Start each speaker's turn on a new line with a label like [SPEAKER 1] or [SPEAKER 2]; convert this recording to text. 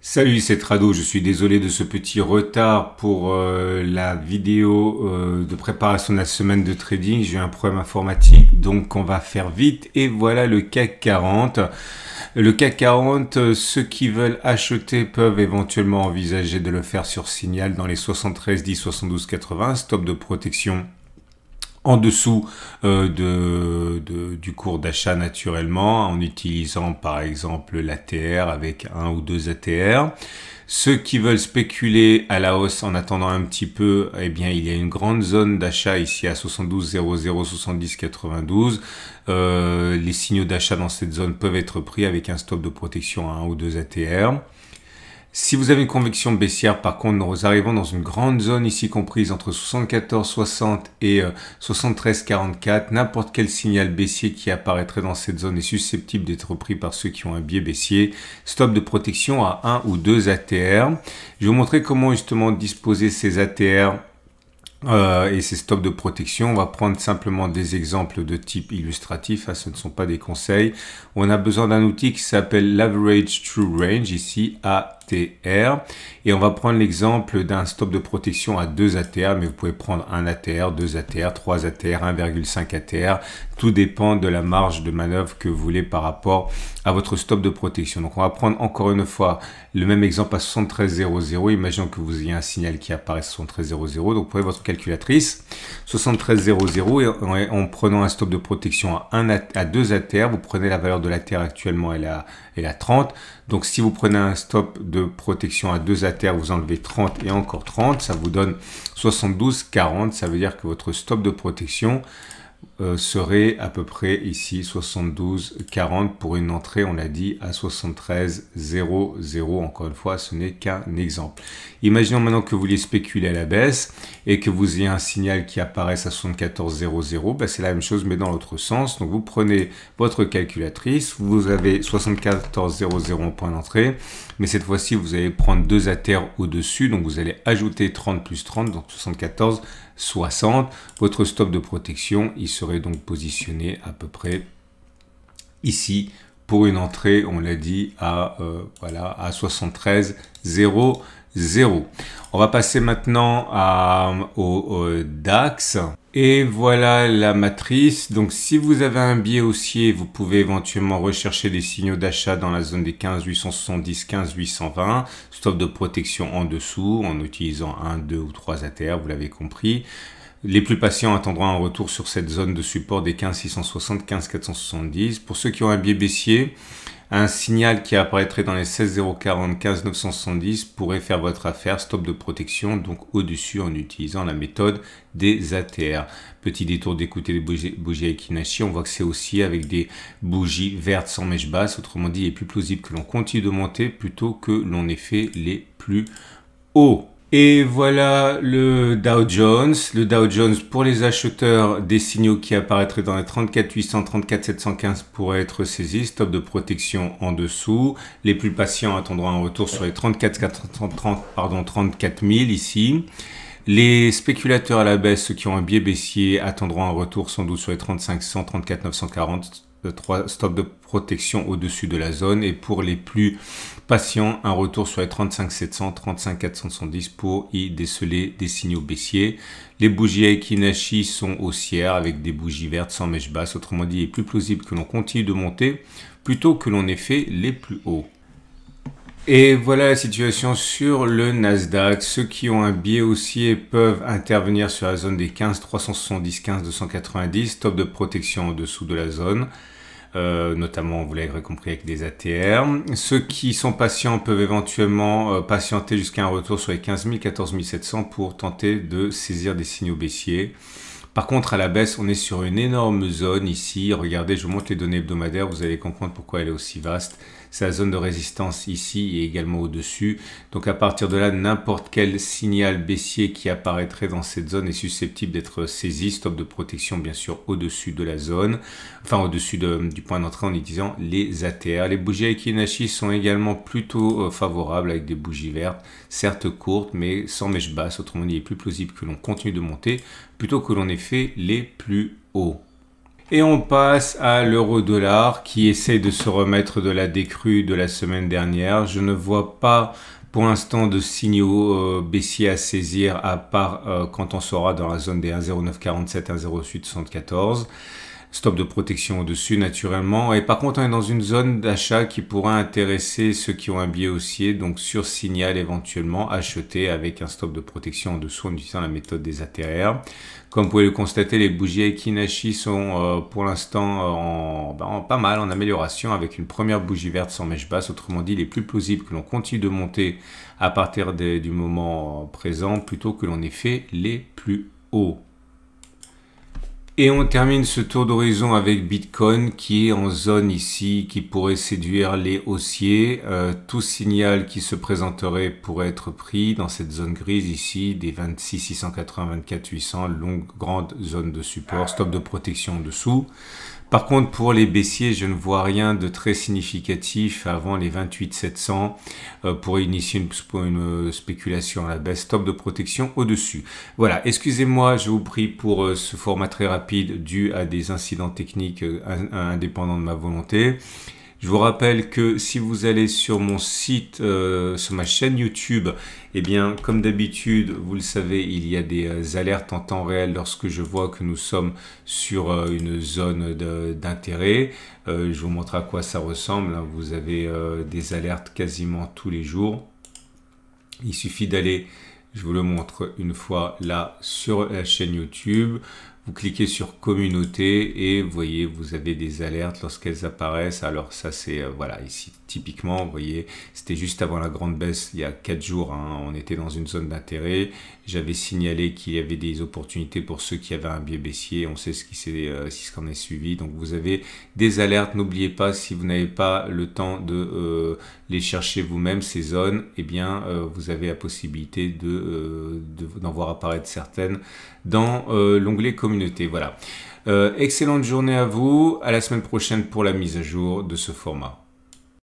[SPEAKER 1] Salut, c'est Trado, je suis désolé de ce petit retard pour la vidéo de préparation de la semaine de trading. J'ai eu un problème informatique, donc on va faire vite. Et voilà le CAC 40. Le CAC 40, ceux qui veulent acheter peuvent éventuellement envisager de le faire sur signal dans les 73, 10, 72, 80, stop de protection en dessous du cours d'achat naturellement, en utilisant par exemple l'ATR avec un ou deux ATR. Ceux qui veulent spéculer à la hausse en attendant un petit peu, eh bien il y a une grande zone d'achat ici à 72,00, 70,92. Les signaux d'achat dans cette zone peuvent être pris avec un stop de protection à un ou deux ATR. Si vous avez une conviction baissière, par contre, nous arrivons dans une grande zone ici comprise entre 74,60 et 73,44. N'importe quel signal baissier qui apparaîtrait dans cette zone est susceptible d'être pris par ceux qui ont un biais baissier. Stop de protection à 1 ou 2 ATR. Je vais vous montrer comment justement disposer ces ATR et ces stops de protection. On va prendre simplement des exemples de type illustratif, ce ne sont pas des conseils. On a besoin d'un outil qui s'appelle l'Average True Range, ici ATR, et on va prendre l'exemple d'un stop de protection à 2 ATR, mais vous pouvez prendre 1 ATR, 2 ATR, 3 ATR, 1,5 ATR, tout dépend de la marge de manœuvre que vous voulez par rapport à votre stop de protection. Donc on va prendre encore une fois le même exemple à 73,00. Imaginons que vous ayez un signal qui apparaît à 73,00, donc vous prenez votre calculatrice 73,00 et en prenant un stop de protection à 2 ATR, vous prenez la valeur de l'ATR actuellement, elle est à 30. Donc si vous prenez un stop de protection à 2 ATR, vous enlevez 30 et encore 30, ça vous donne 72,40. Ça veut dire que votre stop de protection serait à peu près ici 72,40 pour une entrée, on l'a dit, à 73,00. Encore une fois, ce n'est qu'un exemple. Imaginons maintenant que vous vouliez spéculer à la baisse et que vous ayez un signal qui apparaisse à 74,00. C'est la même chose mais dans l'autre sens. Donc vous prenez votre calculatrice, vous avez 74,00 en point d'entrée, mais cette fois-ci vous allez prendre 2 ATR au-dessus, donc vous allez ajouter 30 plus 30, donc 74,60. Votre stop de protection, il serait donc positionné à peu près ici pour une entrée, on l'a dit, à 73,00. On va passer maintenant au DAX. Et voilà la matrice. Donc si vous avez un biais haussier, vous pouvez éventuellement rechercher des signaux d'achat dans la zone des 15 870, 15 820. Stop de protection en dessous en utilisant 1, 2 ou 3 ATR, vous l'avez compris. Les plus patients attendront un retour sur cette zone de support des 15 660, 15 470. Pour ceux qui ont un biais baissier, un signal qui apparaîtrait dans les 16 040, 15 970 pourrait faire votre affaire. Stop de protection donc au-dessus en utilisant la méthode des ATR. Petit détour d'écouter les bougies Aekinashi, on voit que c'est aussi avec des bougies vertes sans mèche basse. Autrement dit, il est plus plausible que l'on continue de monter plutôt que l'on ait fait les plus hauts. Et voilà le Dow Jones. Le Dow Jones, pour les acheteurs, des signaux qui apparaîtraient dans les 34 800, 34 715 pourraient être saisis. Stop de protection en dessous. Les plus patients attendront un retour sur les 34 000 ici. Les spéculateurs à la baisse, ceux qui ont un biais baissier, attendront un retour sans doute sur les 35 100, 34 940. 3 stops de protection au-dessus de la zone, et pour les plus patients, un retour sur les 35 700, 35 470 pour y déceler des signaux baissiers. Les bougies Aekinashi sont haussières avec des bougies vertes sans mèche basse. Autrement dit, il est plus plausible que l'on continue de monter plutôt que l'on ait fait les plus hauts. Et voilà la situation sur le Nasdaq. Ceux qui ont un biais haussier peuvent intervenir sur la zone des 15 370, 15 290, stop de protection en dessous de la zone. Notamment, vous l'avez compris, avec des ATR. Ceux qui sont patients peuvent éventuellement patienter jusqu'à un retour sur les 15 000, 14 700 pour tenter de saisir des signaux baissiers. Par contre, à la baisse, on est sur une énorme zone ici. Regardez, je vous montre les données hebdomadaires, vous allez comprendre pourquoi elle est aussi vaste. C'est la zone de résistance ici et également au-dessus. Donc à partir de là, n'importe quel signal baissier qui apparaîtrait dans cette zone est susceptible d'être saisi. Stop de protection, bien sûr, au-dessus de la zone, enfin au-dessus du point d'entrée en utilisant les ATR. Les bougies Aekinashi sont également plutôt favorables avec des bougies vertes, certes courtes, mais sans mèche basse. Autrement dit, il est plus plausible que l'on continue de monter plutôt que l'on ait fait les plus hauts. Et on passe à l'euro-dollar qui essaie de se remettre de la décrue de la semaine dernière. Je ne vois pas pour l'instant de signaux baissiers à saisir à part quand on sera dans la zone des 1,0947, 1,0874. Stop de protection au-dessus naturellement. Et par contre, on est dans une zone d'achat qui pourrait intéresser ceux qui ont un biais haussier. Donc sur signal éventuellement acheter avec un stop de protection en dessous en utilisant la méthode des ATR. Comme vous pouvez le constater, les bougies Aiki-Nashi sont pour l'instant pas mal en amélioration avec une première bougie verte sans mèche basse. Autrement dit, il est plus plausible que l'on continue de monter à partir du moment présent plutôt que l'on ait fait les plus hauts. Et on termine ce tour d'horizon avec Bitcoin qui est en zone ici, qui pourrait séduire les haussiers. Tout signal qui se présenterait pourrait être pris dans cette zone grise ici, des 26 680, 24 800, longue, grande zone de support, stop de protection en dessous. Par contre, pour les baissiers, je ne vois rien de très significatif avant les 28 700 pour initier une spéculation à la baisse. Stop de protection au-dessus. Voilà, excusez-moi, je vous prie pour ce format très rapide dû à des incidents techniques indépendants de ma volonté. Je vous rappelle que si vous allez sur mon site, sur ma chaîne YouTube, eh bien, comme d'habitude, vous le savez, il y a des alertes en temps réel lorsque je vois que nous sommes sur une zone d'intérêt. Je vous montre à quoi ça ressemble. Vous avez des alertes quasiment tous les jours. Il suffit d'aller, je vous le montre une fois là sur la chaîne YouTube. Vous cliquez sur communauté et vous voyez, vous avez des alertes lorsqu'elles apparaissent. Alors ça c'est, voilà, ici typiquement, vous voyez, c'était juste avant la grande baisse, il y a 4 jours, hein, on était dans une zone d'intérêt. J'avais signalé qu'il y avait des opportunités pour ceux qui avaient un biais baissier. On sait ce qu'en est suivi. Donc vous avez des alertes. N'oubliez pas, si vous n'avez pas le temps de les chercher vous-même, ces zones, eh bien vous avez la possibilité d'en voir apparaître certaines dans l'onglet communauté. Voilà. Excellente journée à vous. À la semaine prochaine pour la mise à jour de ce format.